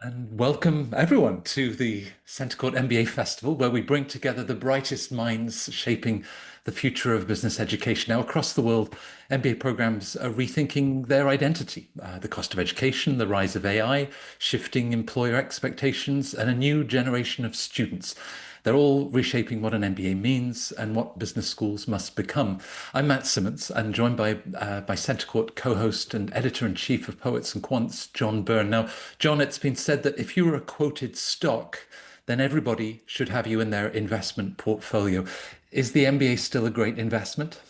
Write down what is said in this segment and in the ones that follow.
And welcome everyone to the Centre Court MBA Festival, where we bring together the brightest minds shaping the future of business education. Now, across the world, MBA programs are rethinking their identity, the cost of education, the rise of AI, shifting employer expectations, and a new generation of students. They're all reshaping what an MBA means and what business schools must become. I'm Matt Simmons. I'm joined by Centre Court co-host and editor-in-chief of Poets and Quants, John Byrne. Now, John, it's been said that if you were a quoted stock, then everybody should have you in their investment portfolio. Is the MBA still a great investment?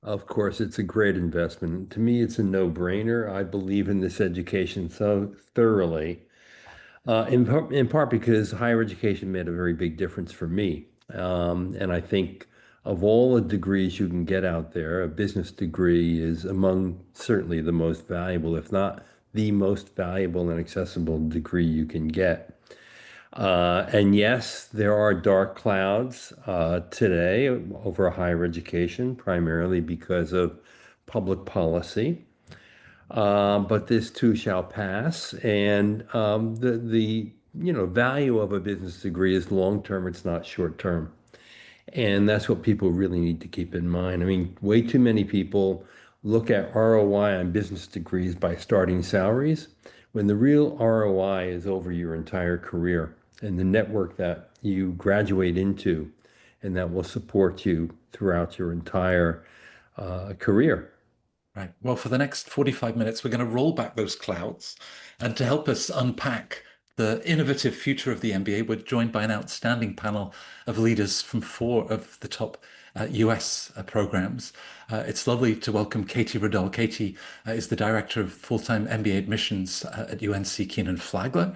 Of course, it's a great investment. To me, it's a no-brainer. I believe in this education so thoroughly, in part because higher education made a very big difference for me. And I think of all the degrees you can get out there, a business degree is among certainly the most valuable, if not the most valuable and accessible degree you can get. And yes, there are dark clouds today over higher education, primarily because of public policy. But this too shall pass. And the value of a business degree is long term, it's not short term. And that's what people really need to keep in mind. I mean, way too many people look at ROI on business degrees by starting salaries when the real ROI is over your entire career and the network that you graduate into and that will support you throughout your entire career. Right. Well, for the next 45 minutes, we're going to roll back those clouds. And to help us unpack the innovative future of the MBA, we're joined by an outstanding panel of leaders from four of the top US programs. It's lovely to welcome Katie Riddell. Katie is the Director of Full-Time MBA Admissions at UNC Kenan-Flagler.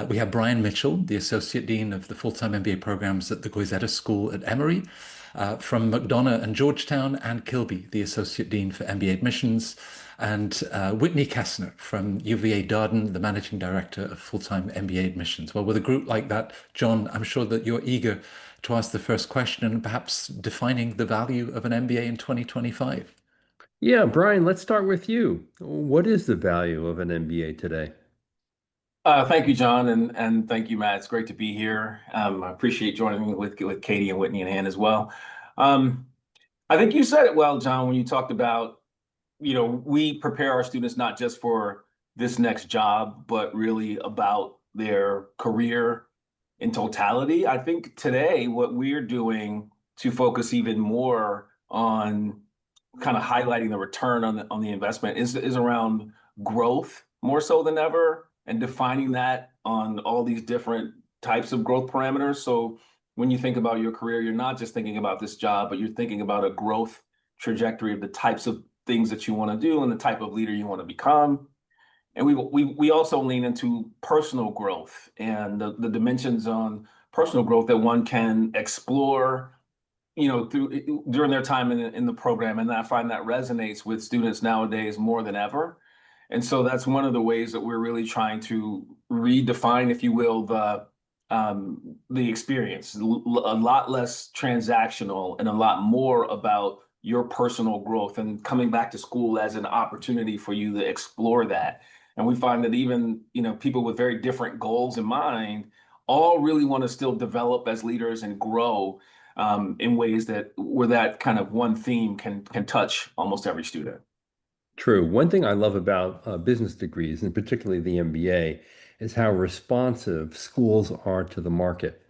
We have Brian Mitchell, the Associate Dean of the Full-Time MBA programs at the Goizueta School at Emory. From McDonough and Georgetown, and Kilby, the Associate Dean for MBA Admissions, and Whitney Kessner from UVA Darden, the Managing Director of Full-Time MBA Admissions. Well, with a group like that, John, I'm sure that you're eager to ask the first question and perhaps defining the value of an MBA in 2025. Yeah, Brian, let's start with you. What is the value of an MBA today? Thank you, John, and thank you, Matt. It's great to be here. I appreciate joining me with Katie and Whitney and Ann as well. Um, I think you said it well, John, when you talked about, we prepare our students not just for this next job, but really about their career in totality. I think today what we're doing to focus even more on kind of highlighting the return on the investment is around growth more so than ever and defining that on all these different types of growth parameters. So when you think about your career, you're not just thinking about this job, but you're thinking about a growth trajectory of the types of things that you want to do and the type of leader you want to become. And we also lean into personal growth and the dimensions on personal growth that one can explore, through during their time in the program. And I find that resonates with students nowadays more than ever. And so that's one of the ways that we're really trying to redefine, if you will, the experience. A lot less transactional and a lot more about your personal growth and coming back to school as an opportunity for you to explore that. And we find that even, people with very different goals in mind all really want to still develop as leaders and grow in ways that where that kind of one theme can touch almost every student. True. One thing I love about business degrees, and particularly the MBA, is how responsive schools are to the market.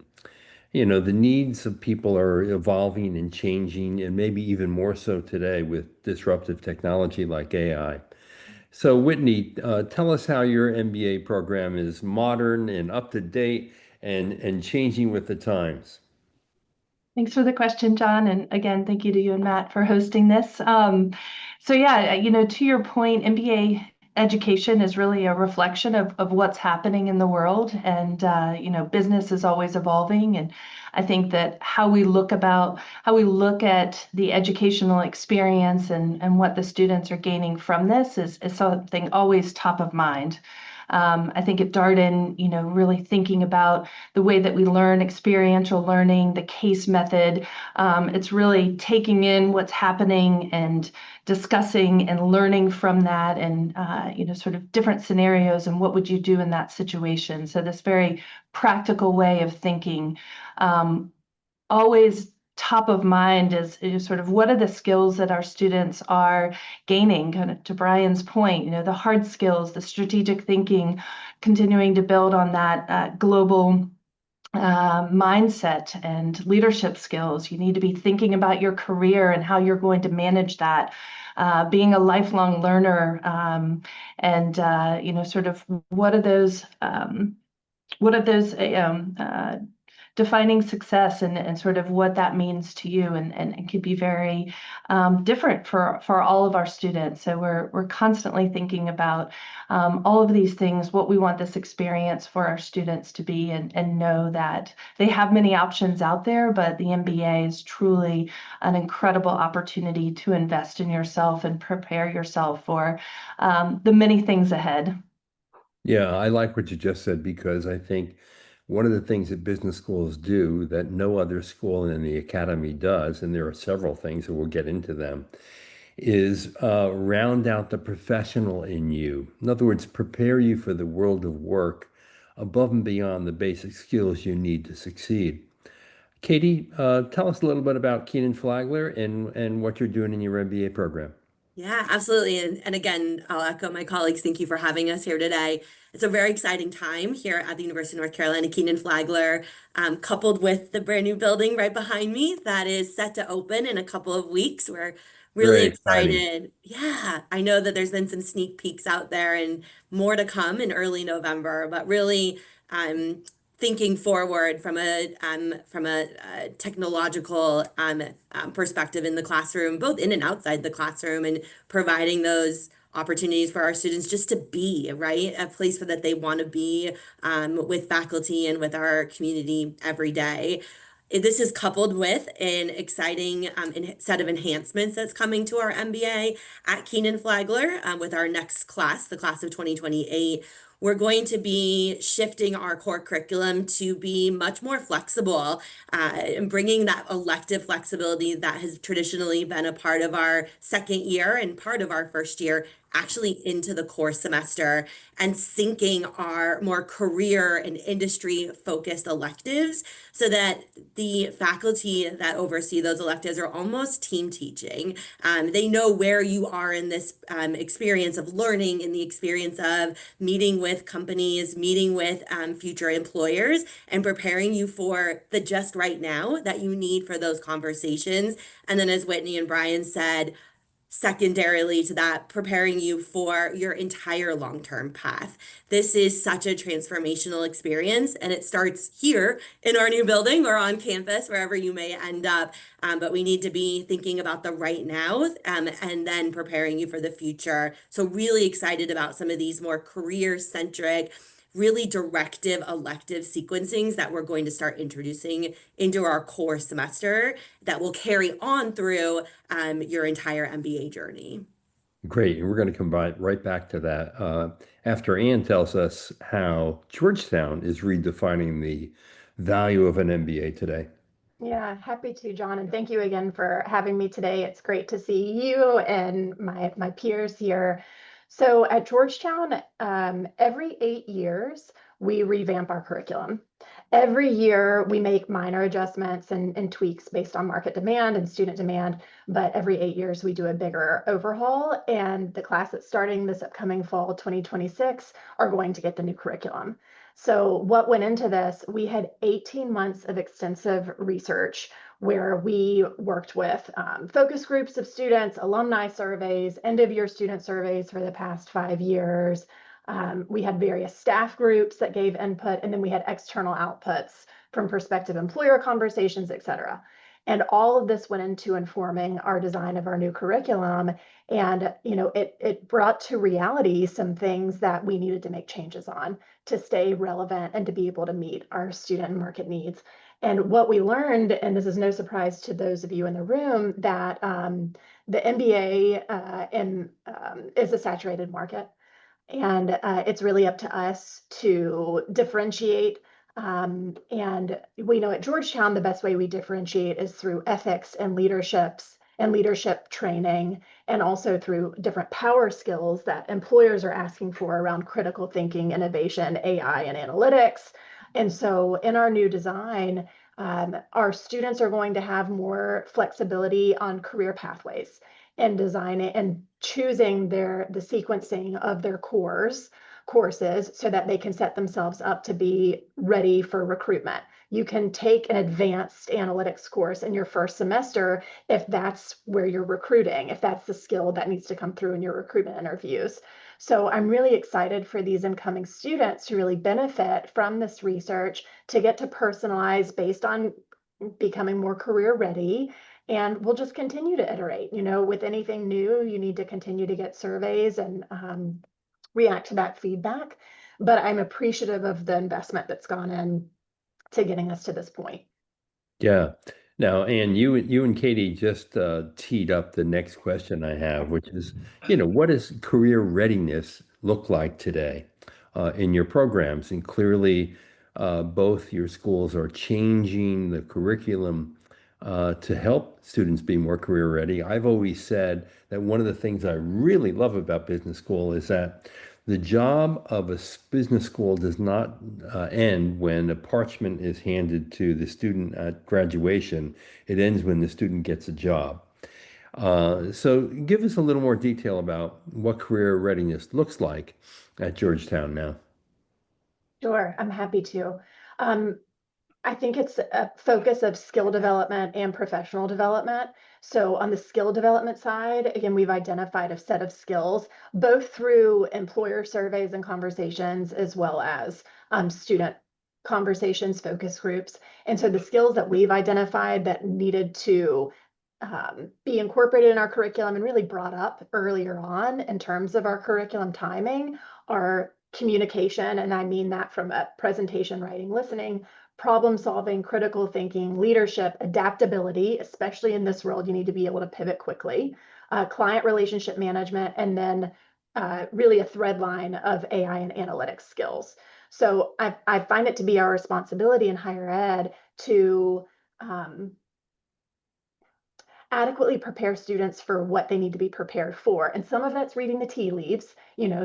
You know, the needs of people are evolving and changing, and maybe even more so today with disruptive technology like AI. So, Whitney, tell us how your MBA program is modern and up to date and changing with the times. Thanks for the question, John. And again, thank you to you and Matt for hosting this. So yeah, to your point, MBA education is really a reflection of what's happening in the world. And, business is always evolving. And I think that how we look at the educational experience and what the students are gaining from this is something always top of mind. I think at Darden, really thinking about the way that we learn, experiential learning, the case method. It's really taking in what's happening and discussing and learning from that, and sort of different scenarios and what would you do in that situation. So this very practical way of thinking. Always top of mind is sort of what are the skills that our students are gaining, kind of to Brian's point, the hard skills, the strategic thinking, continuing to build on that global mindset and leadership skills. You need to be thinking about your career and how you're going to manage that. Being a lifelong learner, and sort of what are those defining success, and sort of what that means to you, and it could be very different for all of our students. So we're constantly thinking about all of these things, what we want this experience for our students to be, and know that they have many options out there, but the MBA is truly an incredible opportunity to invest in yourself and prepare yourself for the many things ahead. Yeah, I like what you just said, because I think one of the things that business schools do that no other school in the academy does, and there are several things, and we'll get into them, is round out the professional in you. In other words, prepare you for the world of work above and beyond the basic skills you need to succeed. Katie, tell us a little bit about Kenan-Flagler and what you're doing in your MBA program. Yeah, absolutely. And again, I'll echo my colleagues. Thank you for having us here today. It's a very exciting time here at the University of North Carolina, Kenan-Flagler, coupled with the brand new building right behind me that is set to open in a couple of weeks. We're really Very exciting. excited. Yeah, I know that there's been some sneak peeks out there and more to come in early November, but really thinking forward from a technological perspective in the classroom, both in and outside the classroom, and providing those opportunities for our students just to be, right, a place that they want to be with faculty and with our community every day. This is coupled with an exciting set of enhancements that's coming to our MBA at Kenan-Flagler with our next class, the class of 2028. We're going to be shifting our core curriculum to be much more flexible and bringing that elective flexibility that has traditionally been a part of our second year and part of our first year actually into the core semester, and syncing our more career and industry focused electives so that the faculty that oversee those electives are almost team teaching. They know where you are in this experience of learning, in the experience of meeting with companies, meeting with future employers, and preparing you for the just right now that you need for those conversations. And then, as Whitney and Brian said, secondarily to that, preparing you for your entire long-term path. This is such a transformational experience, and it starts here in our new building or on campus, wherever you may end up. But we need to be thinking about the right now and then preparing you for the future. So really excited about some of these more career-centric, really directive elective sequencings that we're going to start introducing into our core semester that will carry on through your entire MBA journey. Great. And we're going to come right back to that after Ann tells us how Georgetown is redefining the value of an MBA today. Yeah, happy to, John, and thank you again for having me today. It's great to see you and my peers here. So at Georgetown, every 8 years, we revamp our curriculum. Every year, we make minor adjustments and tweaks based on market demand and student demand, but every 8 years, we do a bigger overhaul, and the classes starting this upcoming fall 2026 are going to get the new curriculum. So what went into this, we had 18 months of extensive research where we worked with focus groups of students, alumni surveys, end of year student surveys for the past 5 years. We had various staff groups that gave input, and then we had external outputs from prospective employer conversations, et cetera. And all of this went into informing our design of our new curriculum. And, it brought to reality some things that we needed to make changes on to stay relevant and to be able to meet our student and market needs. And what we learned, and this is no surprise to those of you in the room, that the MBA is a saturated market. And it's really up to us to differentiate. And we know at Georgetown, the best way we differentiate is through ethics and leadership training, and also through different power skills that employers are asking for around critical thinking, innovation, AI, and analytics. And so in our new design, our students are going to have more flexibility on career pathways and designing and choosing the sequencing of their courses so that they can set themselves up to be ready for recruitment. You can take an advanced analytics course in your first semester if that's where you're recruiting, if that's the skill that needs to come through in your recruitment interviews. So I'm really excited for these incoming students to really benefit from this research, to get to personalize based on becoming more career ready. And we'll just continue to iterate. With anything new, you need to continue to get surveys and react to that feedback. But I'm appreciative of the investment that's gone in to getting us to this point. Yeah. Now, Anne, you and Katie just teed up the next question I have, which is, what does career readiness look like today in your programs? And clearly, both your schools are changing the curriculum to help students be more career ready. I've always said that one of the things I really love about business school is that the job of a business school does not end when a parchment is handed to the student at graduation. It ends when the student gets a job. So give us a little more detail about what career readiness looks like at Georgetown now. Sure, I'm happy to. I think it's a focus of skill development and professional development. So on the skill development side, again, we've identified a set of skills, both through employer surveys and conversations, as well as student conversations, focus groups. And so the skills that we've identified that needed to be incorporated in our curriculum and really brought up earlier on in terms of our curriculum timing are communication. And I mean that from a presentation, writing, listening, problem solving, critical thinking, leadership, adaptability, especially in this world, you need to be able to pivot quickly, client relationship management, and then really a thread line of AI and analytics skills. So I find it to be our responsibility in higher ed to adequately prepare students for what they need to be prepared for. And some of that's reading the tea leaves,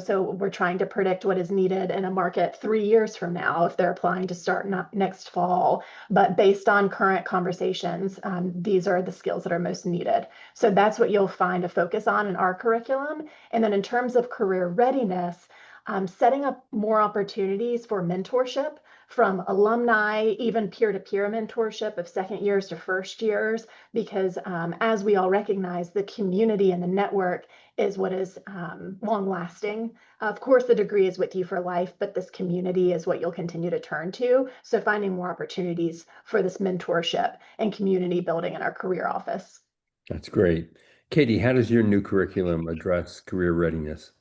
so we're trying to predict what is needed in a market 3 years from now if they're applying to start next fall. But based on current conversations, these are the skills that are most needed. So that's what you'll find a focus on in our curriculum. And then in terms of career readiness, setting up more opportunities for mentorship from alumni, even peer-to-peer mentorship of second years to first years, because as we all recognize, the community and the network is what is long-lasting. Of course, the degree is with you for life, but this community is what you'll continue to turn to. So finding more opportunities for this mentorship and community building in our career office. That's great. Katie, how does your new curriculum address career readiness?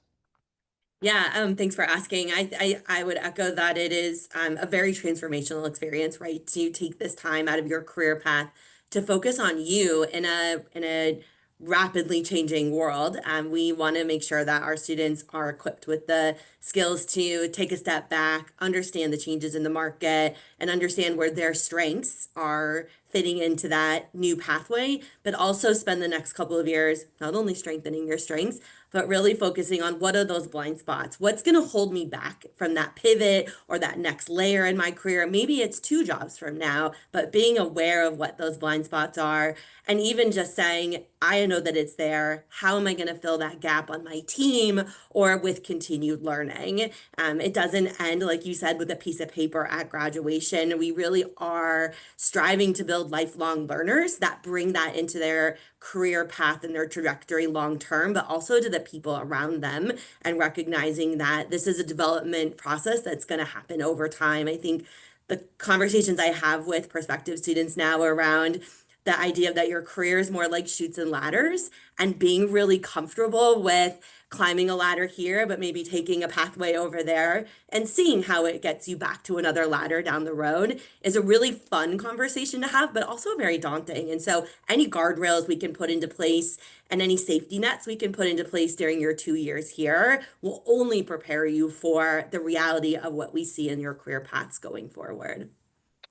Yeah, thanks for asking. I would echo that it is a very transformational experience, right? To take this time out of your career path to focus on you in a rapidly changing world. We want to make sure that our students are equipped with the skills to take a step back, understand the changes in the market, and understand where their strengths are fitting into that new pathway, but also spend the next couple of years not only strengthening your strengths, but really focusing on what are those blind spots? What's going to hold me back from that pivot or that next layer in my career? Maybe it's 2 jobs from now, but being aware of what those blind spots are, and even just saying, I know that it's there. How am I going to fill that gap on my team or with continued learning? It doesn't end, like you said, with a piece of paper at graduation. We really are striving to build lifelong learners that bring that into their career path and their trajectory long term, but also to the people around them, and recognizing that this is a development process that's going to happen over time. I think the conversations I have with prospective students now around the idea that your career is more like chutes and ladders, and being really comfortable with climbing a ladder here, but maybe taking a pathway over there and seeing how it gets you back to another ladder down the road is a really fun conversation to have, but also very daunting. And so any guardrails we can put into place and any safety nets we can put into place during your 2 years here will only prepare you for the reality of what we see in your career paths going forward.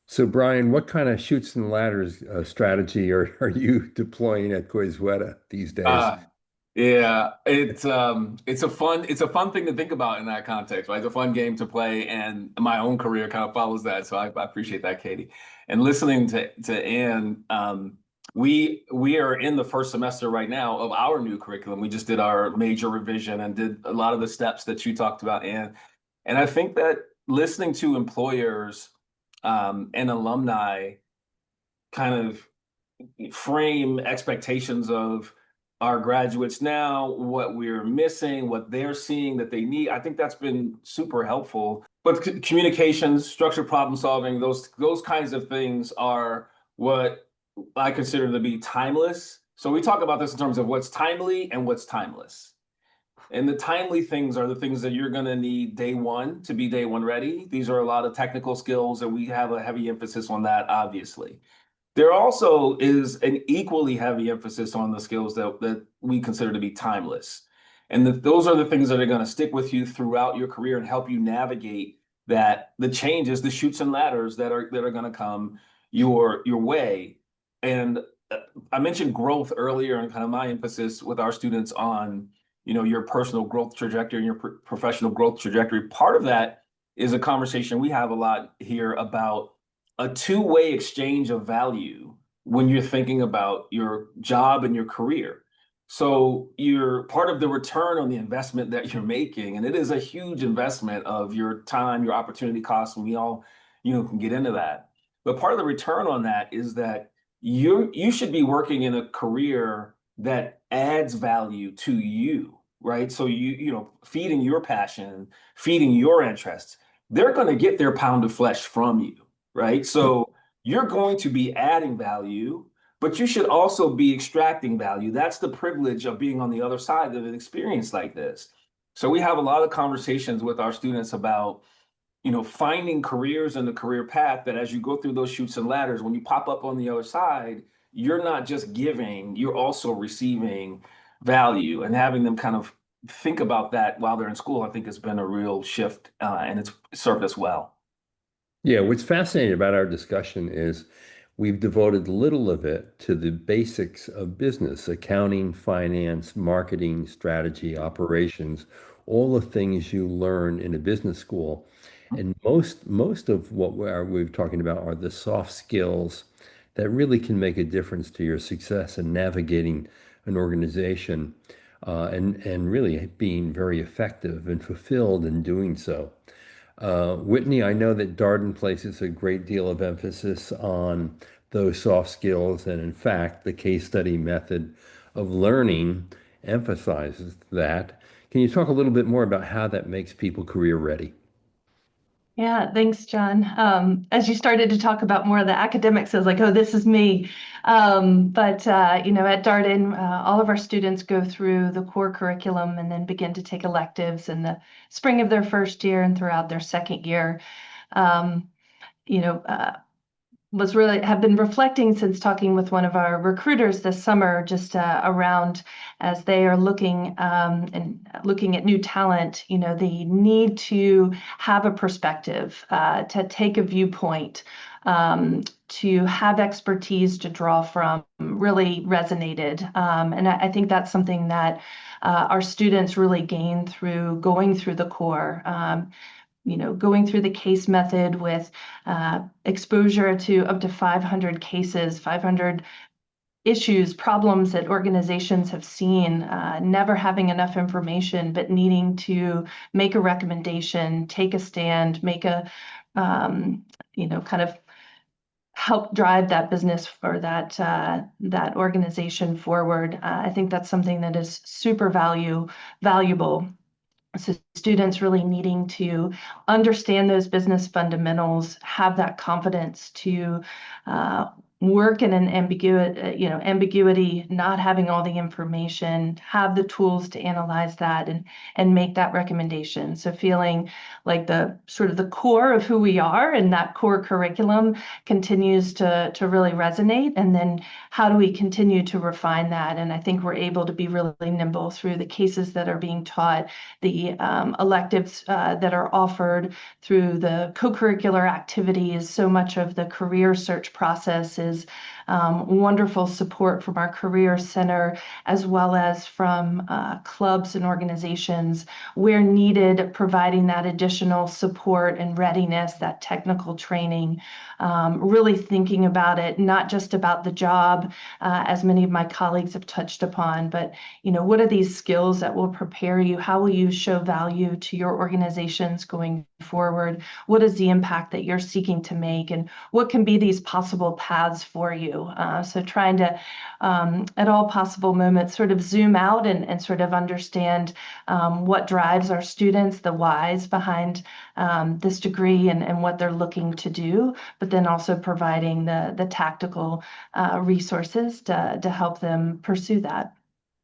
So, Brian, what kind of chutes and ladders strategy are you deploying at Goizueta these days? Yeah, it's a fun thing to think about in that context, right? It's a fun game to play, and my own career kind of follows that. So I appreciate that, Katie. And listening to Ann, we are in the first semester right now of our new curriculum. We just did our major revision and did a lot of the steps that you talked about, Ann. And I think that listening to employers and alumni kind of frame expectations of our graduates now, what we're missing, what they're seeing that they need. I think that's been super helpful. But communications, structured problem solving, those kinds of things are what I consider to be timeless. So we talk about this in terms of what's timely and what's timeless. And the timely things are the things that you're going to need day one to be day one ready. These are a lot of technical skills, and we have a heavy emphasis on that, obviously. There also is an equally heavy emphasis on the skills that we consider to be timeless. And those are the things that are going to stick with you throughout your career and help you navigate the changes, the chutes and ladders that are going to come your way. And I mentioned growth earlier, and kind of my emphasis with our students on, your personal growth trajectory and your professional growth trajectory. Part of that is a conversation we have a lot here about a two-way exchange of value when you're thinking about your job and your career. So you're part of the return on the investment that you're making, and it is a huge investment of your time, your opportunity costs, and we all, can get into that. But part of the return on that is that you should be working in a career that adds value to you, right? So feeding your passion, feeding your interests, they're going to get their pound of flesh from you. Right. So you're going to be adding value, but you should also be extracting value. That's the privilege of being on the other side of an experience like this. So we have a lot of conversations with our students about, finding careers in the career path that as you go through those chutes and ladders, when you pop up on the other side, you're not just giving, you're also receiving value, and having them kind of think about that while they're in school, I think has been a real shift, and it's served us well. Yeah, what's fascinating about our discussion is we've devoted little of it to the basics of business, accounting, finance, marketing, strategy, operations, all the things you learn in a business school. And most of what we're talking about are the soft skills that really can make a difference to your success in navigating an organization, and really being very effective and fulfilled in doing so. Whitney, I know that Darden places a great deal of emphasis on those soft skills, and in fact, the case study method of learning emphasizes that. Can you talk a little bit more about how that makes people career ready? Yeah, thanks, John. As you started to talk about more of the academics, I was like, oh, this is me. But at Darden, all of our students go through the core curriculum and then begin to take electives in the spring of their first year and throughout their second year. Have been reflecting since talking with one of our recruiters this summer, just around as they are looking at new talent, they need to have a perspective, to take a viewpoint, to have expertise to draw from, really resonated. And I think that's something that our students really gain through going through the core. Going through the case method with exposure to up to 500 cases, 500 issues, problems that organizations have seen, never having enough information, but needing to make a recommendation, take a stand, make a, kind of help drive that business or that organization forward. I think that's something that is super valuable. So students really needing to understand those business fundamentals, have that confidence to work in an ambiguity, not having all the information, have the tools to analyze that and make that recommendation. So feeling like the sort of the core of who we are and that core curriculum continues to really resonate. And then how do we continue to refine that? And I think we're able to be really nimble through the cases that are being taught, the electives that are offered, through the co-curricular activities. So much of the career search process is wonderful support from our Career Center, as well as from clubs and organizations where needed, providing that additional support and readiness, that technical training, really thinking about it, not just about the job, as many of my colleagues have touched upon, but what are these skills that will prepare you? How will you show value to your organizations going forward? What is the impact that you're seeking to make, and what can be these possible paths for you? So trying to, at all possible moments, sort of zoom out and sort of understand what drives our students, the whys behind this degree and what they're looking to do, but then also providing the tactical resources to help them pursue that.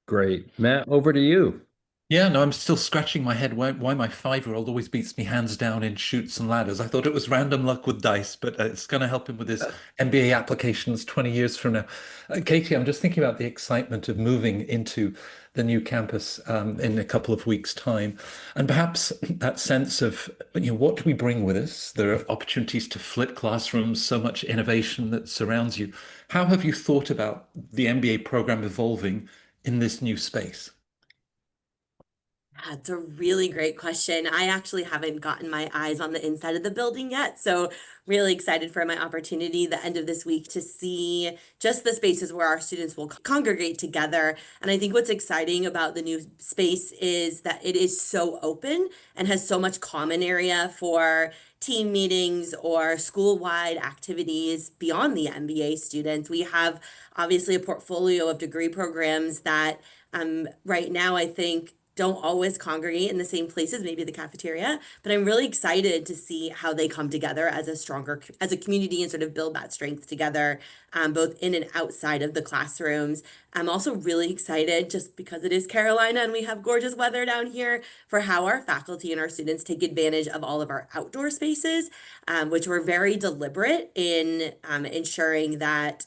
Great. Matt, over to you. Yeah, no, I'm still scratching my head why my 5-year-old always beats me hands down in Chutes and Ladders. I thought it was random luck with dice, but it's going to help him with his MBA applications 20 years from now. Katie, I'm just thinking about the excitement of moving into the new campus in a couple of weeks' time, and perhaps that sense of what do we bring with us? There are opportunities to flip classrooms, so much innovation that surrounds you. How have you thought about the MBA program evolving in this new space? That's a really great question. I actually haven't gotten my eyes on the inside of the building yet, so really excited for my opportunity the end of this week to see just the spaces where our students will congregate together. And I think what's exciting about the new space is that it is so open and has so much common area for team meetings or school-wide activities beyond the MBA students. We have obviously a portfolio of degree programs that right now I think don't always congregate in the same places, maybe the cafeteria, but I'm really excited to see how they come together as a community and sort of build that strength together, both in and outside of the classrooms. I'm also really excited, just because it is Carolina and we have gorgeous weather down here, for how our faculty and our students take advantage of all of our outdoor spaces, which were very deliberate in ensuring that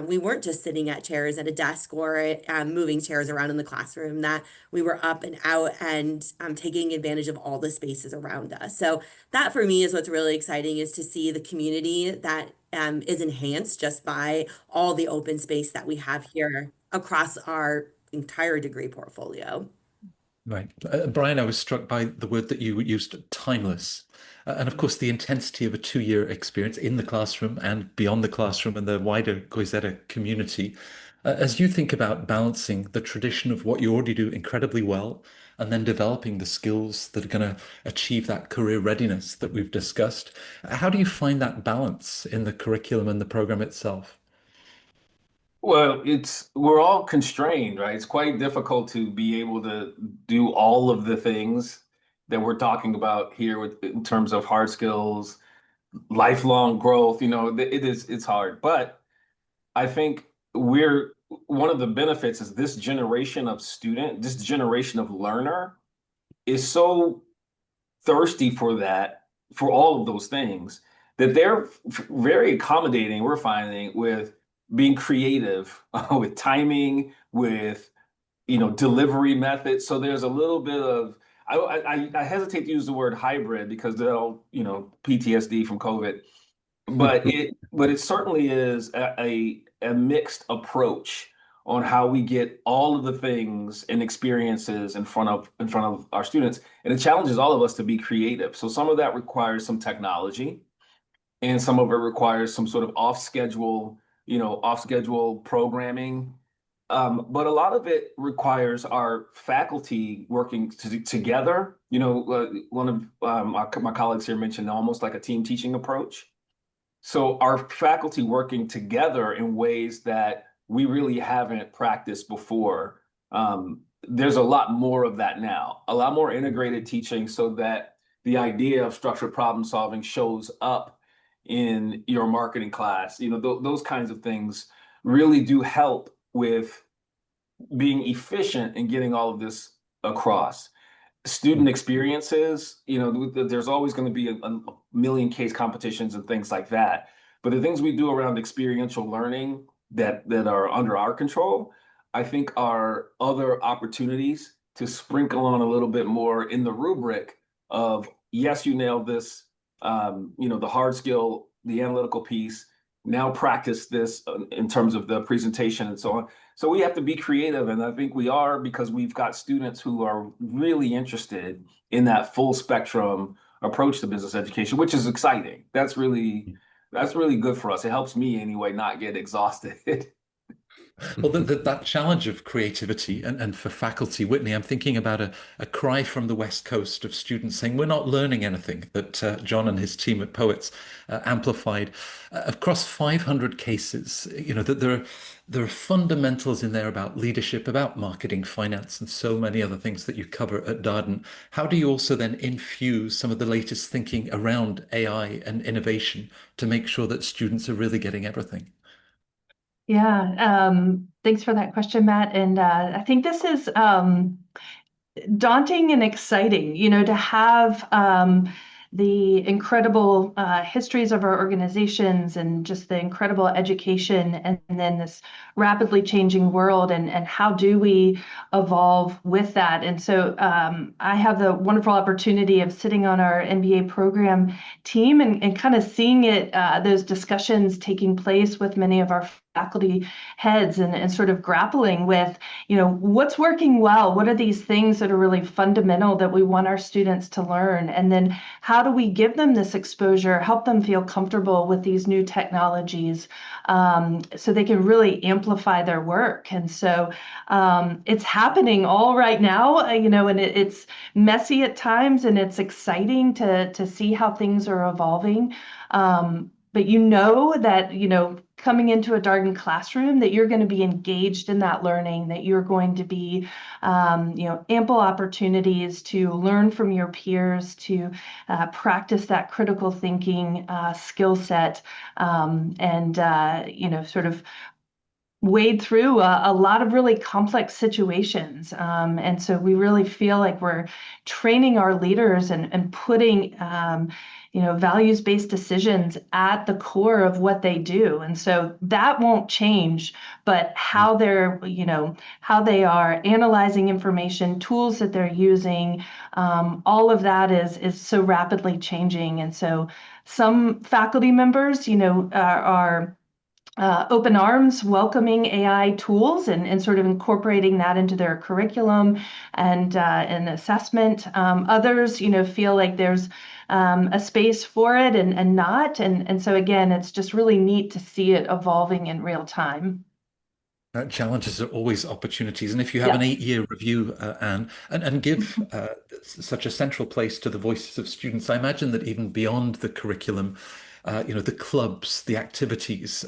we weren't just sitting at chairs at a desk or moving chairs around in the classroom, that we were up and out and taking advantage of all the spaces around us. So that for me is what's really exciting, is to see the community that is enhanced just by all the open space that we have here across our entire degree portfolio. Right. Brian, I was struck by the word that you used, timeless. And of course, the intensity of a 2-year experience in the classroom and beyond the classroom and the wider Goizueta community. As you think about balancing the tradition of what you already do incredibly well, and then developing the skills that are going to achieve that career readiness that we've discussed, how do you find that balance in the curriculum and the program itself? Well, we're all constrained, right? It's quite difficult to be able to do all of the things that we're talking about here in terms of hard skills, lifelong growth. It's hard. But I think one of the benefits is this generation of this generation of learner is so thirsty for all of those things, that they're very accommodating, we're finding, with being creative, with timing, with delivery methods. So there's a little bit of, I hesitate to use the word hybrid because they'll PTSD from COVID, but it certainly is a mixed approach on how we get all of the things and experiences in front of our students. And it challenges all of us to be creative. So some of that requires some technology, and some of it requires some sort of off schedule programming. But a lot of it requires our faculty working together. One of my colleagues here mentioned almost like a team teaching approach. So our faculty working together in ways that we really haven't practiced before. There's a lot more of that now, a lot more integrated teaching, so that the idea of structured problem solving shows up in your marketing class. Those kinds of things really do help with being efficient in getting all of this across. Student experiences, there's always going to be a million case competitions and things like that. But the things we do around experiential learning that are under our control, I think are other opportunities to sprinkle on a little bit more in the rubric of, yes, you nailed this, the hard skill, the analytical piece, now practice this in terms of the presentation and so on. So we have to be creative, and I think we are, because we've got students who are really interested in that full spectrum approach to business education, which is exciting. That's really good for us. It helps me anyway not get exhausted. Well, that challenge of creativity, and for faculty, Whitney, I'm thinking about a cry from the West Coast of students saying, we're not learning anything, that John and his team at Poets amplified. Across 500 cases, that there are fundamentals in there about leadership, about marketing, finance, and so many other things that you cover at Darden. How do you also then infuse some of the latest thinking around AI and innovation to make sure that students are really getting everything? Yeah, thanks for that question, Matt. And I think this is daunting and exciting, to have the incredible histories of our organizations and just the incredible education, and then this rapidly changing world, and how do we evolve with that. And so I have the wonderful opportunity of sitting on our MBA program team and kind of seeing those discussions taking place with many of our faculty heads, and sort of grappling with, what's working well, what are these things that are really fundamental that we want our students to learn, and then how do we give them this exposure, help them feel comfortable with these new technologies, so they can really amplify their work. And so it's happening all right now, and it's messy at times, and it's exciting to see how things are evolving. But that, coming into a Darden classroom, that you're going to be engaged in that learning, that you're going to be, ample opportunities to learn from your peers, to practice that critical thinking skill set, and sort of wade through a lot of really complex situations. And so we really feel like we're training our leaders and putting values-based decisions at the core of what they do. And so that won't change, but how they are analyzing information, tools that they're using, all of that is so rapidly changing. And so some faculty members, are open arms, welcoming AI tools, and sort of incorporating that into their curriculum and assessment. Others, feel like there's a space for it and not. And so again, it's just really neat to see it evolving in real time. Challenges are always opportunities. And if you have an 8-year review, Anne, and give such a central place to the voices of students, I imagine that even beyond the curriculum, the clubs, the activities,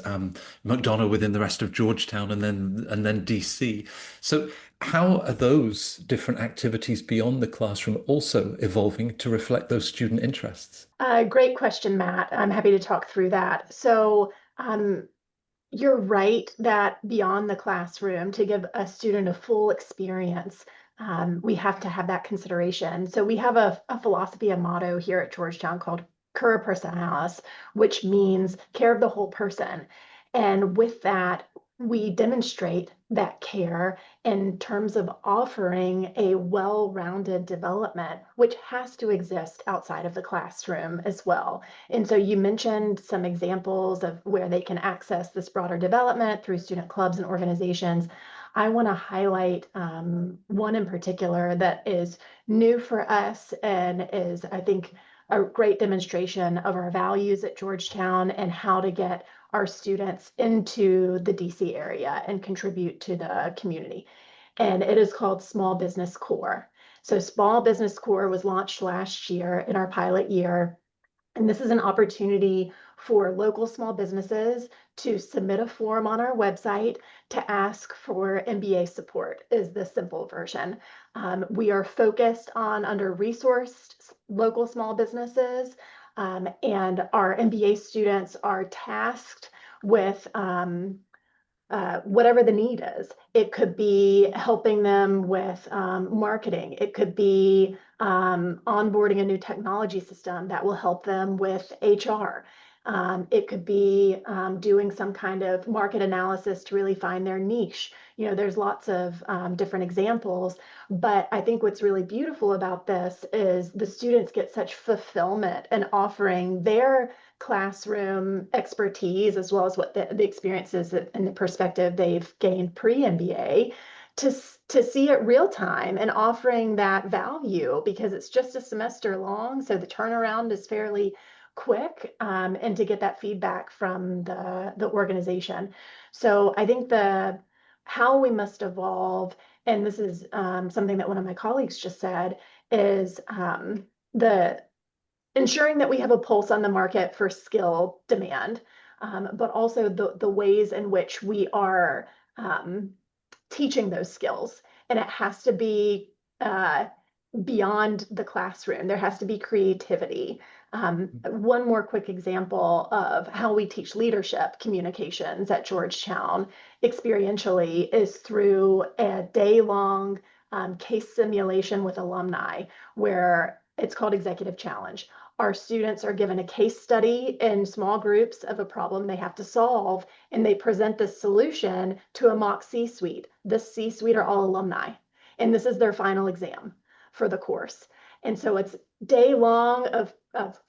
McDonough within the rest of Georgetown, and then DC. So how are those different activities beyond the classroom also evolving to reflect those student interests? Great question, Matt. I'm happy to talk through that. So you're right that beyond the classroom, to give a student a full experience, we have to have that consideration. So we have a philosophy, a motto here at Georgetown called Cura Personalis, which means care of the whole person. And with that, we demonstrate that care in terms of offering a well-rounded development, which has to exist outside of the classroom as well. And so you mentioned some examples of where they can access this broader development through student clubs and organizations. I want to highlight one in particular that is new for us and is, I think, a great demonstration of our values at Georgetown and how to get our students into the DC area and contribute to the community. And it is called Small Business Core. So Small Business Core was launched last year in our pilot year. And this is an opportunity for local small businesses to submit a form on our website to ask for MBA support, is the simple version. We are focused on under-resourced local small businesses And our MBA students are tasked with whatever the need is. It could be helping them with marketing. It could be onboarding a new technology system that will help them with HR. It could be doing some kind of market analysis to really find their niche. There's lots of different examples, but I think what's really beautiful about this is the students get such fulfillment in offering their classroom expertise, as well as what the experiences and the perspective they've gained pre-MBA, to see it real time and offering that value, because it's just a semester long. So the turnaround is fairly quick, and to get that feedback from the organization. So I think how we must evolve, and this is something that one of my colleagues just said, is the ensuring that we have a pulse on the market for skill demand, but also the ways in which we are teaching those skills. And it has to be beyond the classroom. There has to be creativity. One more quick example of how we teach leadership communications at Georgetown experientially is through a day-long case simulation with alumni, where it's called Executive Challenge. Our students are given a case study in small groups of a problem they have to solve, and they present the solution to a mock C-suite. The C-suite are all alumni, and this is their final exam for the course. And so it's day long of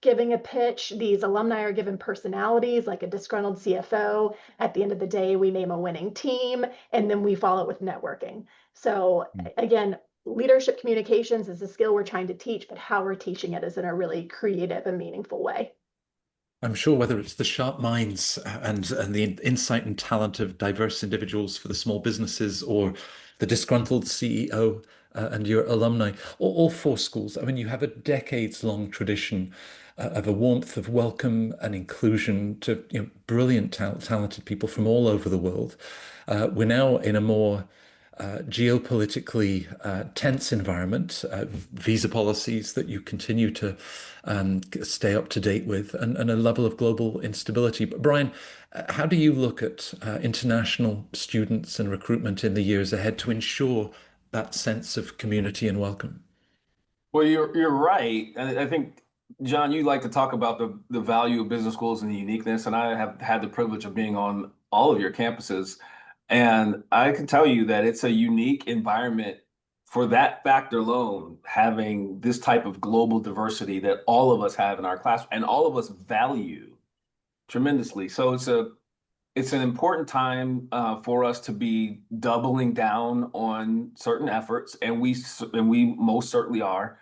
giving a pitch. These alumni are given personalities, like a disgruntled CFO. At the end of the day, we name a winning team, and then we follow it with networking. So again, leadership communications is a skill we're trying to teach, but how we're teaching it is in a really creative and meaningful way. I'm sure whether it's the sharp minds and the insight and talent of diverse individuals for the small businesses, or the disgruntled CEO and your alumni, all four schools, I mean, you have a decades-long tradition of a warmth of welcome and inclusion to brilliant, talented people from all over the world. We're now in a more geopolitically tense environment, visa policies that you continue to stay up to date with, and a level of global instability. But Brian, how do you look at international students and recruitment in the years ahead to ensure that sense of community and welcome? Well, you're right. And I think, John, you like to talk about the value of business schools and the uniqueness, and I have had the privilege of being on all of your campuses. And I can tell you that it's a unique environment for that factor alone, having this type of global diversity that all of us have in our class and all of us value tremendously. So it's an important time for us to be doubling down on certain efforts, and we most certainly are.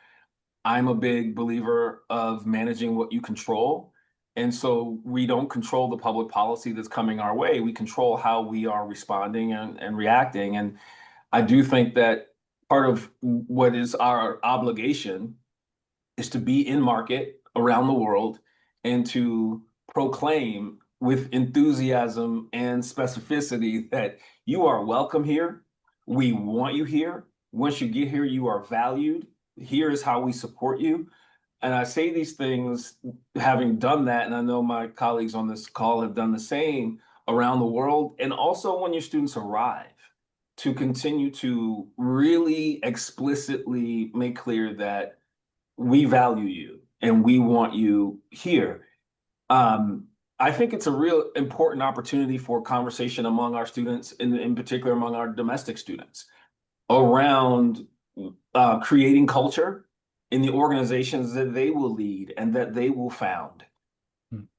I'm a big believer of managing what you control. And so we don't control the public policy that's coming our way. We control how we are responding and reacting. And I do think that part of what is our obligation is to be in market around the world and to proclaim with enthusiasm and specificity that you are welcome here. We want you here. Once you get here, you are valued. Here is how we support you. And I say these things having done that, and I know my colleagues on this call have done the same around the world, and also when your students arrive, to continue to really explicitly make clear that we value you and we want you here. I think it's a real important opportunity for conversation among our students, in particular among our domestic students, around creating culture in the organizations that they will lead and that they will found.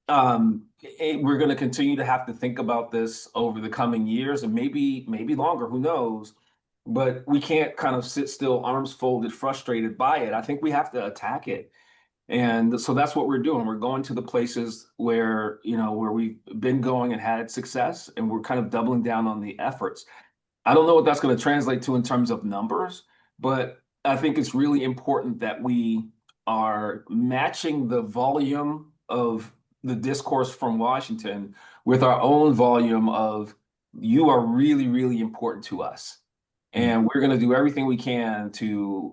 We're going to continue to have to think about this over the coming years, and maybe longer, who knows? But we can't kind of sit still, arms folded, frustrated by it. I think we have to attack it. And so that's what we're doing. We're going to the places where we've been going and had success, and we're kind of doubling down on the efforts. I don't know what that's going to translate to in terms of numbers, but I think it's really important that we are matching the volume of the discourse from Washington with our own volume of, you are really, really important to us. And we're going to do everything we can to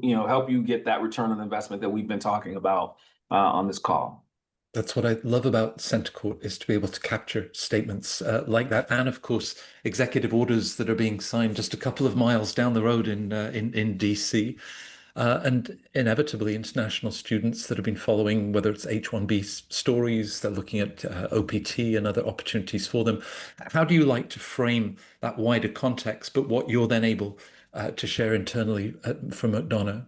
help you get that return on investment that we've been talking about on this call. That's what I love about Center Court, is to be able to capture statements like that, and of course executive orders that are being signed just a couple of miles down the road in DC, and inevitably international students that have been following, whether it's H-1B stories, they're looking at OPT and other opportunities for them. How do you like to frame that wider context, but what you're then able to share internally from McDonough?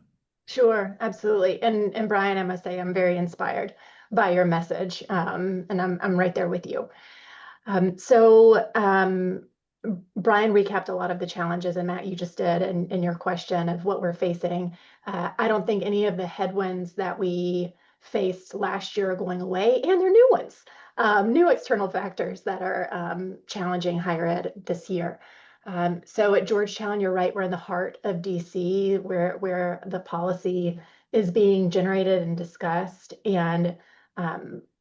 Sure, absolutely. And Brian, I must say, I'm very inspired by your message, and I'm right there with you. Brian recapped a lot of the challenges, and Matt, you just did in your question of what we're facing. I don't think any of the headwinds that we faced last year are going away, and they're new ones, new external factors that are challenging higher ed this year. So at Georgetown, you're right, we're in the heart of DC, where the policy is being generated and discussed. And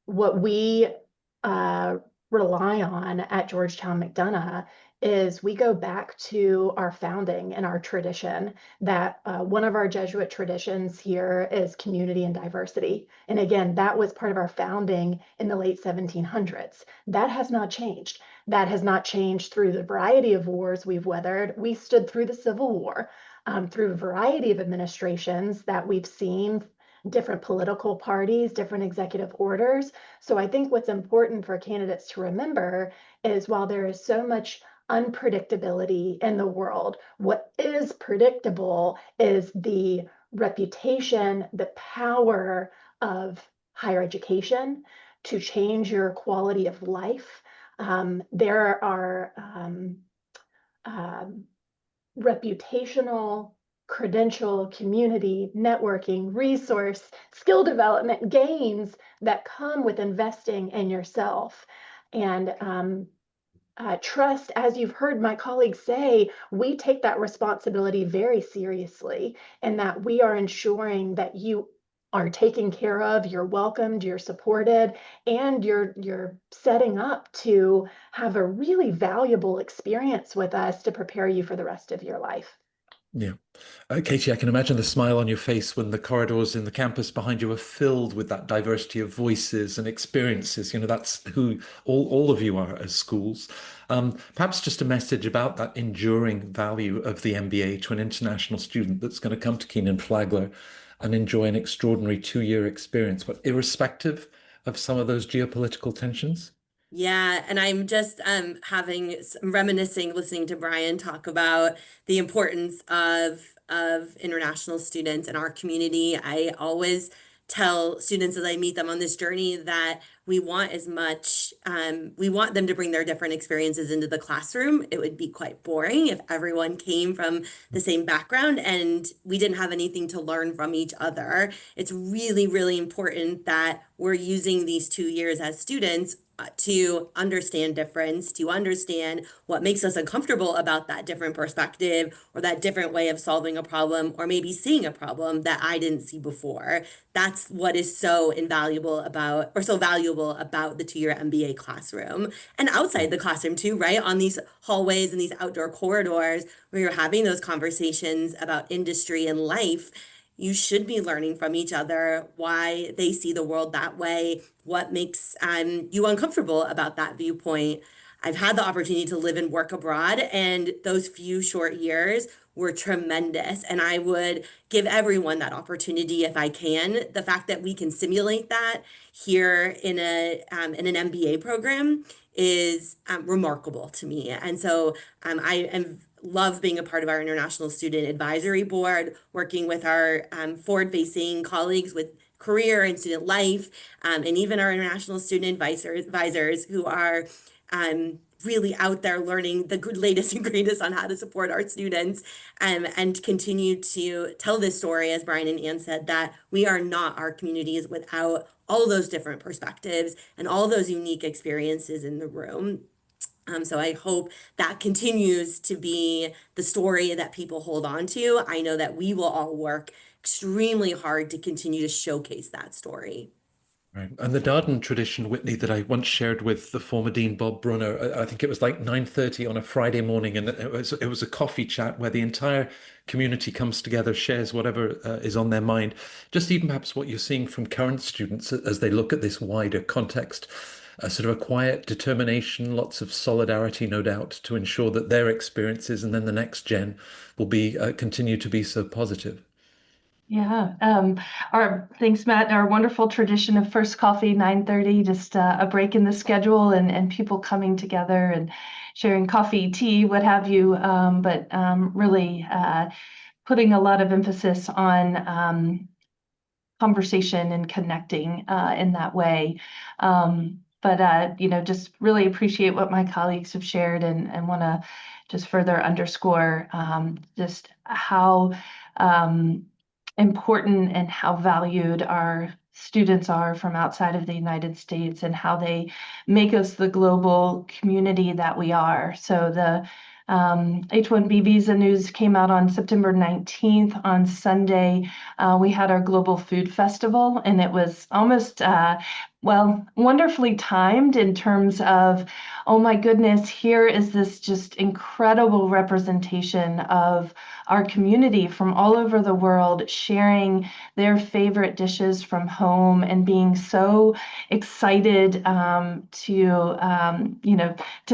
what we rely on at Georgetown McDonough is we go back to our founding and our tradition, that one of our Jesuit traditions here is community and diversity. And again, that was part of our founding in the late 1700s. That has not changed. That has not changed through the variety of wars we've weathered. We stood through the Civil War, through a variety of administrations that we've seen, different political parties, different executive orders. So I think what's important for candidates to remember is, while there is so much unpredictability in the world, what is predictable is the reputation, the power of higher education to change your quality of life. There are reputational, credential, community, networking, resource, skill development gains that come with investing in yourself. And trust, as you've heard my colleagues say, we take that responsibility very seriously, and that we are ensuring that you are taken care of, you're welcomed, you're supported, and you're setting up to have a really valuable experience with us to prepare you for the rest of your life. Yeah. Katie, I can imagine the smile on your face when the corridors in the campus behind you are filled with that diversity of voices and experiences. You know, that's who all of you are as schools. Perhaps just a message about that enduring value of the MBA to an international student that's going to come to Kenan-Flagler and enjoy an extraordinary 2-year experience, but irrespective of some of those geopolitical tensions. Yeah, and I'm just having some reminiscing, listening to Brian talk about the importance of international students in our community. I always tell students as I meet them on this journey that we want we want them to bring their different experiences into the classroom. It would be quite boring if everyone came from the same background and we didn't have anything to learn from each other. It's really, really important that we're using these 2 years as students to understand difference, to understand what makes us uncomfortable about that different perspective or that different way of solving a problem, or maybe seeing a problem that I didn't see before. That's what is so invaluable about, or so valuable about the 2-year MBA classroom, and outside the classroom too, right? On these hallways and these outdoor corridors where you're having those conversations about industry and life. You should be learning from each other why they see the world that way, what makes you uncomfortable about that viewpoint. I've had the opportunity to live and work abroad, and those few short years were tremendous. And I would give everyone that opportunity if I can. The fact that we can simulate that here in an MBA program is remarkable to me. And so I am love being a part of our International Student Advisory Board, working with our forward-facing colleagues with career and student life, and even our international student advisors who are really out there learning the latest and greatest on how to support our students, and continue to tell this story, as Brian and Ann said, that we are not our communities without all those different perspectives and all those unique experiences in the room. So I hope that continues to be the story that people hold on to. I know that we will all work extremely hard to continue to showcase that story. Right. And the Darden tradition, Whitney, that I once shared with the former Dean Bob Brunner, I think it was like 9:30 on a Friday morning, and it was a coffee chat where the entire community comes together, shares whatever is on their mind. Just even perhaps what you're seeing from current students as they look at this wider context, sort of a quiet determination, lots of solidarity, no doubt, to ensure that their experiences and then the next gen will be continue to be so positive. Yeah. Our thanks, Matt. Our wonderful tradition of first coffee 9:30, just a break in the schedule and people coming together and sharing coffee, tea, what have you. But really putting a lot of emphasis on conversation and connecting in that way. But just really appreciate what my colleagues have shared and want to just further underscore just how important and how valued our students are from outside of the United States and how they make us the global community that we are. So the H-1B visa news came out on September 19th. On Sunday, we had our Global Food Festival, and it was almost, wonderfully timed in terms of, oh my goodness, here is this just incredible representation of our community from all over the world sharing their favorite dishes from home and being so excited to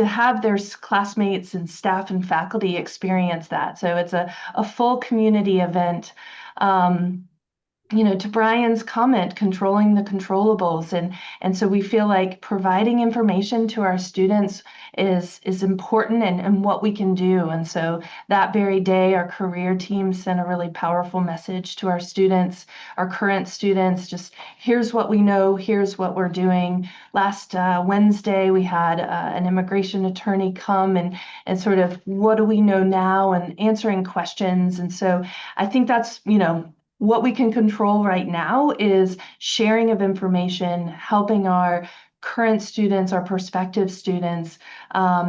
have their classmates and staff and faculty experience that. So it's a full community event. To Brian's comment, controlling the controllables. And so we feel like providing information to our students is important and what we can do. And so that very day, our career team sent a really powerful message to our students, our current students, just here's what we know, here's what we're doing. Last Wednesday, we had an immigration attorney come and sort of what do we know now and answering questions. And so I think that's, what we can control right now is sharing of information, helping our current students, our prospective students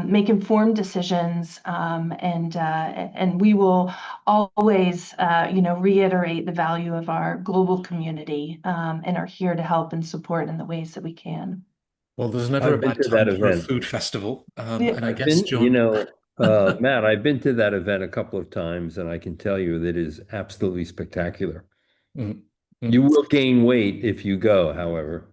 make informed decisions, and we will always, reiterate the value of our global community and are here to help and support in the ways that we can. Well, there's never a I've been bad to that time for a event. food festival. Yeah. And I I've guess, been, John, Matt, I've been to that event a couple of times, and I can tell you that it is absolutely spectacular. Mm, You mm. will gain weight if you go, however.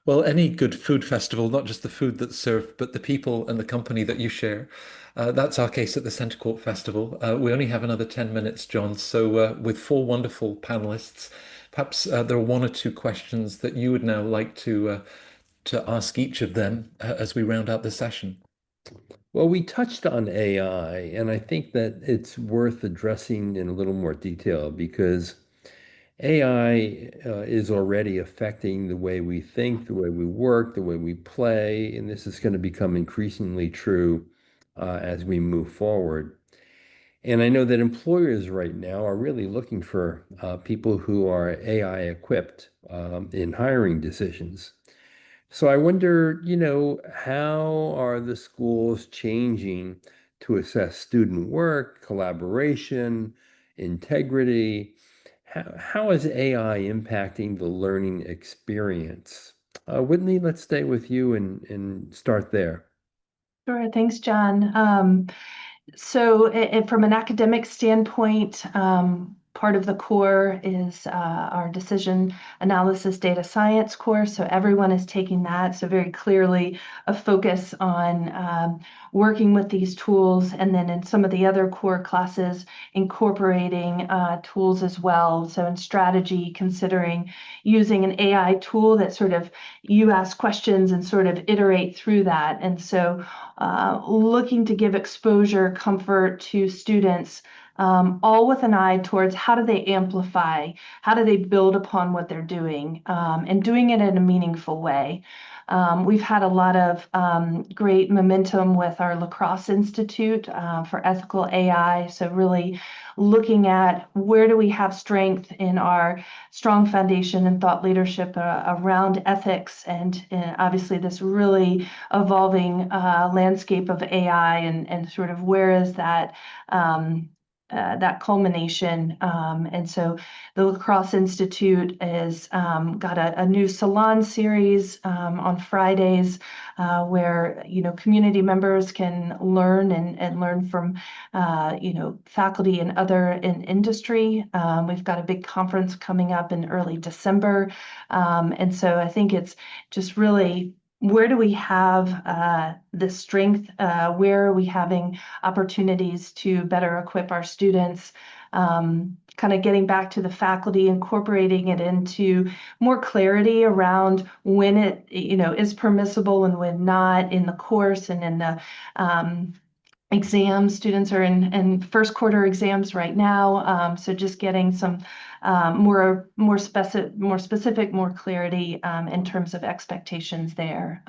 Well, any good food festival, not just the food that's served, but the people and the company that you share. That's our case at the Centre Court Festival. We only have another 10 minutes, John. So, with four wonderful panelists, perhaps there are one or two questions that you would now like to ask each of them as we round out the session. Well, we touched on AI, and I think that it's worth addressing in a little more detail because AI is already affecting the way we think, the way we work, the way we play, and this is going to become increasingly true as we move forward. And I know that employers right now are really looking for people who are AI equipped in hiring decisions. So I wonder, how are the schools changing to assess student work, collaboration, integrity? How is AI impacting the learning experience? Whitney, let's stay with you and start there. Sure. Thanks, John. So from an academic standpoint, part of the core is our decision analysis data science course. So everyone is taking that. So very clearly a focus on working with these tools. And then in some of the other core classes, incorporating tools as well. So in strategy, considering using an AI tool that sort of you ask questions and sort of iterate through that. And so looking to give exposure, comfort to students, all with an eye towards how do they amplify, how do they build upon what they're doing, and doing it in a meaningful way. We've had a lot of great momentum with our La Crosse Institute for Ethical AI. So really looking at where do we have strength in our strong foundation and thought leadership around ethics and obviously this really evolving landscape of AI and sort of where is that that culmination. And so the Lacrosse Institute has got a new salon series on Fridays where, community members can learn and learn from, faculty and other in industry. We've got a big conference coming up in early December. And so I think it's just really, where do we have the strength? Where are we having opportunities to better equip our students? Kind of getting back to the faculty, incorporating it into more clarity around when it, is permissible and when not in the course and in the exams. Students are in first quarter exams right now, so just getting some more specific, more clarity in terms of expectations there.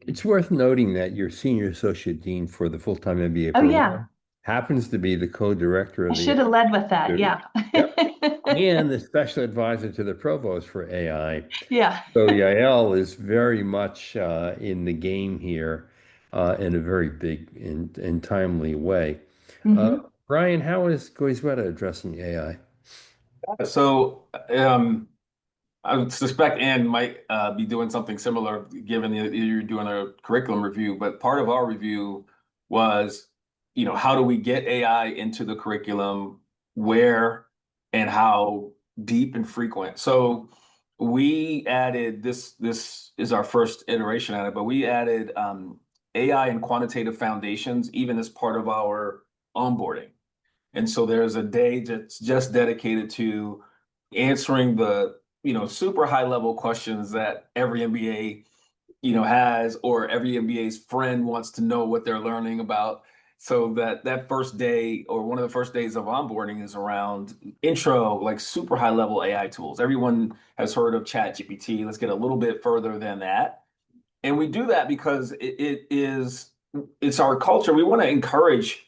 It's worth noting that your senior associate dean for the full-time MBA Oh program yeah, happens to be the co-director I of the should have led with that. Institute. Yeah. And the special advisor to the provost for AI. Yeah. So Yael is very much in the game here in a very big and timely way. Mhm. Brian, how is Goizueta addressing AI? So I would suspect Ann might be doing something similar, given that you're doing a curriculum review. But part of our review was, how do we get AI into the curriculum, where and how deep and frequent? So we added this. This is our first iteration at it, but we added AI and quantitative foundations, even as part of our onboarding. And so there's a day that's just dedicated to answering the, super high level questions that every MBA, has, or every MBA's friend wants to know what they're learning about. So that first day, or one of the first days of onboarding, is around intro, like super high level AI tools. Everyone has heard of ChatGPT. Let's get a little bit further than that. And we do that because it's our culture. We want to encourage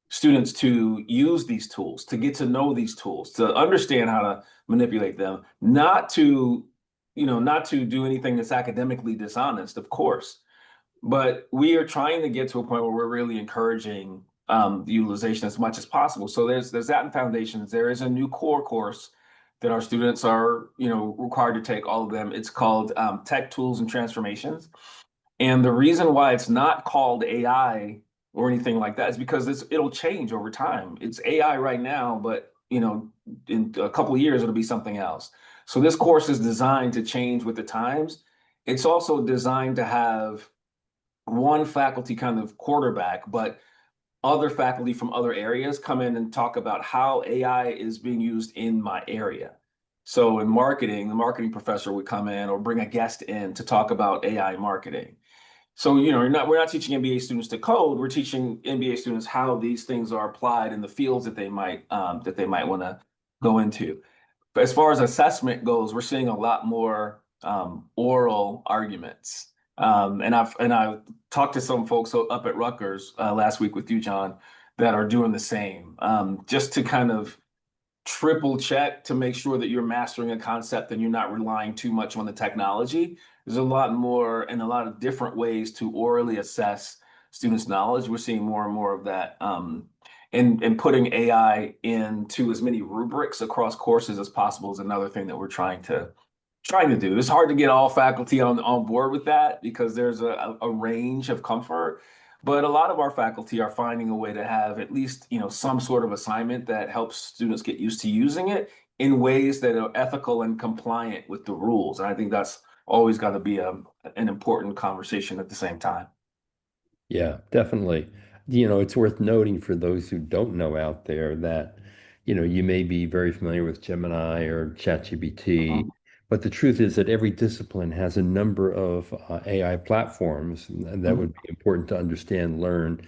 students to use these tools, to get to know these tools, to understand how to manipulate them, not to do anything that's academically dishonest, of course. But we are trying to get to a point where we're really encouraging the utilization as much as possible. So there's that in foundations. There is a new core course that our students are, required to take, all of them. It's called Tech Tools and Transformations. And the reason why it's not called AI or anything like that is because it'll change over time. It's AI right now, but in a couple of years it'll be something else. So this course is designed to change with the times. It's also designed to have one faculty kind of quarterback, but other faculty from other areas come in and talk about how AI is being used in my area. So in marketing, the marketing professor would come in or bring a guest in to talk about AI marketing. So, we're not teaching MBA students to code. We're teaching MBA students how these things are applied in the fields that they might want to go into. But as far as assessment goes, we're seeing a lot more oral arguments. And I've talked to some folks up at Rutgers last week with you, John, that are doing the same, just to kind of triple check to make sure that you're mastering a concept and you're not relying too much on the technology. There's a lot more and a lot of different ways to orally assess students' knowledge. We're seeing more and more of that. And putting AI into as many rubrics across courses as possible is another thing that we're trying to do. It's hard to get all faculty on board with that because there's a range of comfort. But a lot of our faculty are finding a way to have at least, some sort of assignment that helps students get used to using it in ways that are ethical and compliant with the rules. And I think that's always got to be an important conversation at the same time. Yeah, definitely. It's worth noting for those who don't know out there that, you may be very familiar with Gemini or ChatGPT, but the truth is that every discipline has a number of AI platforms that would be important to understand, learn,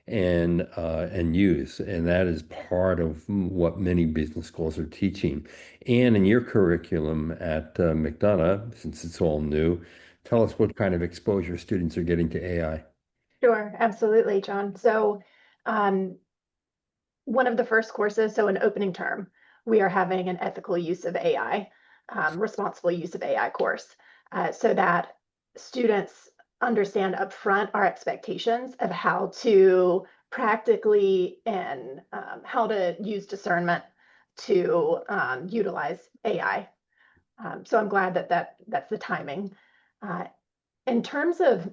and use. And that is part of what many business schools are teaching. And in your curriculum at McDonough, since it's all new, tell us what kind of exposure students are getting to AI. Sure, absolutely, John. So one of the first courses, so an opening term, we are having an ethical use of AI, responsible use of AI course, so that students understand upfront our expectations of how to practically in how to use discernment to utilize AI. So I'm glad that's the timing. In terms of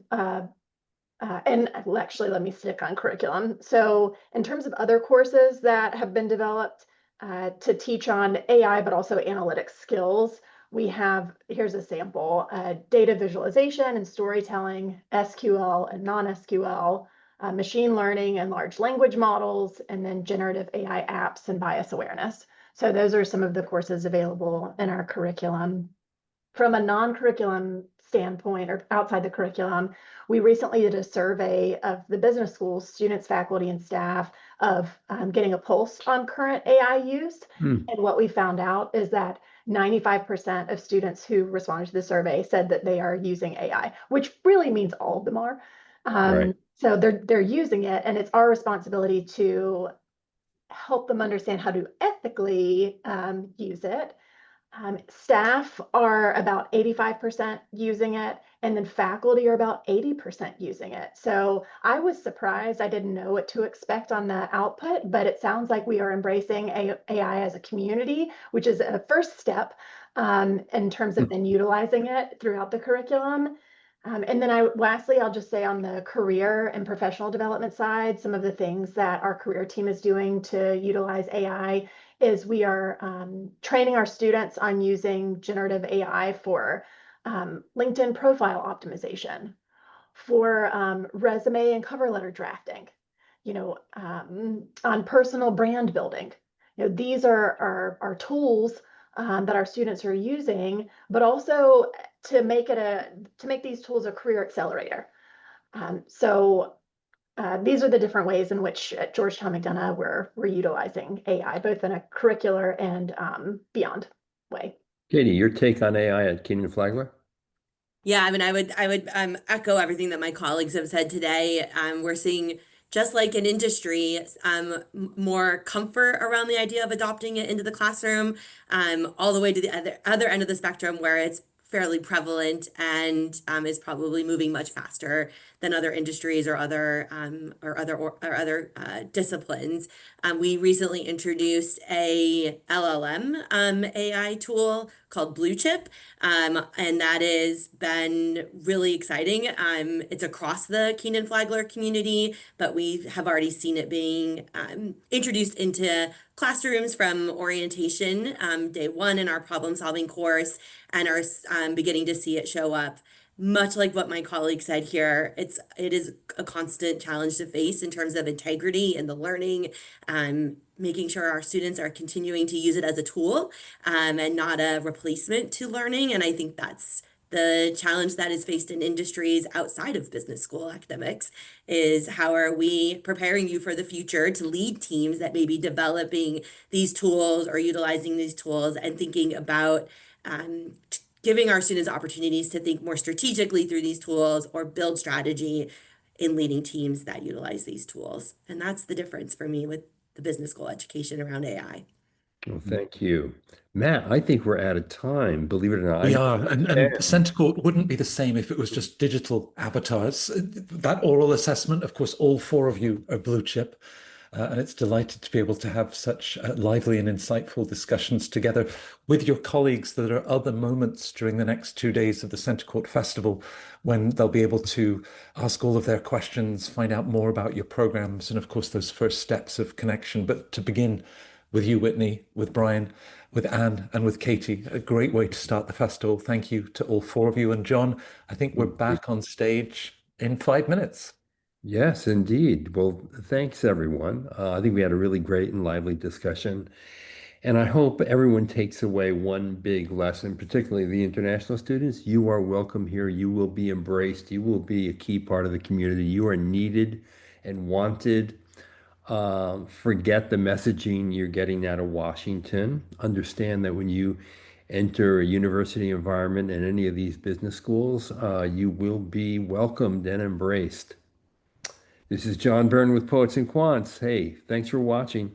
and actually, let me stick on curriculum. So in terms of other courses that have been developed to teach on AI, but also analytic skills, we have, here's a sample, data visualization and storytelling, SQL and non-SQL, machine learning and large language models, and then generative AI apps and bias awareness. So those are some of the courses available in our curriculum. From a non-curriculum standpoint or outside the curriculum, we recently did a survey of the business schools, students, faculty, and staff of getting a pulse on current AI use. And what we found out is that 95% of students who responded to the survey said that they are using AI, which really means all of them are. Right. So they're using it, and it's our responsibility to help them understand how to ethically use it. Staff are about 85% using it, and then faculty are about 80% using it. So I was surprised. I didn't know what to expect on the output, but it sounds like we are embracing AI as a community, which is a first step in terms of then utilizing it throughout the curriculum. And then lastly, I'll just say on the career and professional development side, some of the things that our career team is doing to utilize AI is we are training our students on using generative AI for LinkedIn profile optimization, for resume and cover letter drafting, on personal brand building. These are tools that our students are using, but also to make these tools a career accelerator. So these are the different ways in which at Georgetown McDonough we're utilizing AI, both in a curricular and beyond way. Katie, your take on AI at Kenan-Flagler? Yeah, I mean, I would echo everything that my colleagues have said today. We're seeing, just like in industry, more comfort around the idea of adopting it into the classroom, all the way to the other end of the spectrum where it's fairly prevalent and is probably moving much faster than other industries or other disciplines. We recently introduced a LLM AI tool called Blue Chip, and that has been really exciting. It's across the Kenan-Flagler community, but we have already seen it being introduced into classrooms from orientation day one in our problem solving course, and are beginning to see it show up. Much like what my colleague said here, it is a constant challenge to face in terms of integrity in the learning, making sure our students are continuing to use it as a tool and not a replacement to learning. And I think that's the challenge that is faced in industries outside of business school academics, is how are we preparing you for the future to lead teams that may be developing these tools or utilizing these tools, and thinking about giving our students opportunities to think more strategically through these tools or build strategy in leading teams that utilize these tools. And that's the difference for me with the business school education around AI. Well, thank you. Matt, I think we're out of time, believe it or not. We are, and Center Court wouldn't be the same if it was just digital avatars. That oral assessment, of course, all four of you are blue chip, and it's delighted to be able to have such lively and insightful discussions together with your colleagues. There are other moments during the next 2 days of the Center Court Festival when they'll be able to ask all of their questions, find out more about your programs, and of course, those first steps of connection. But to begin with you, Whitney, with Brian, with Anne, and with Katie, a great way to start the festival. Thank you to all four of you. And John, I think we're back on stage in 5 minutes. Yes, indeed. Well, thanks, everyone. I think we had a really great and lively discussion. And I hope everyone takes away one big lesson, particularly the international students. You are welcome here. You will be embraced. You will be a key part of the community. You are needed and wanted. Forget the messaging you're getting out of Washington. Understand that when you enter a university environment in any of these business schools, you will be welcomed and embraced. This is John Byrne with Poets and Quants. Hey, thanks for watching.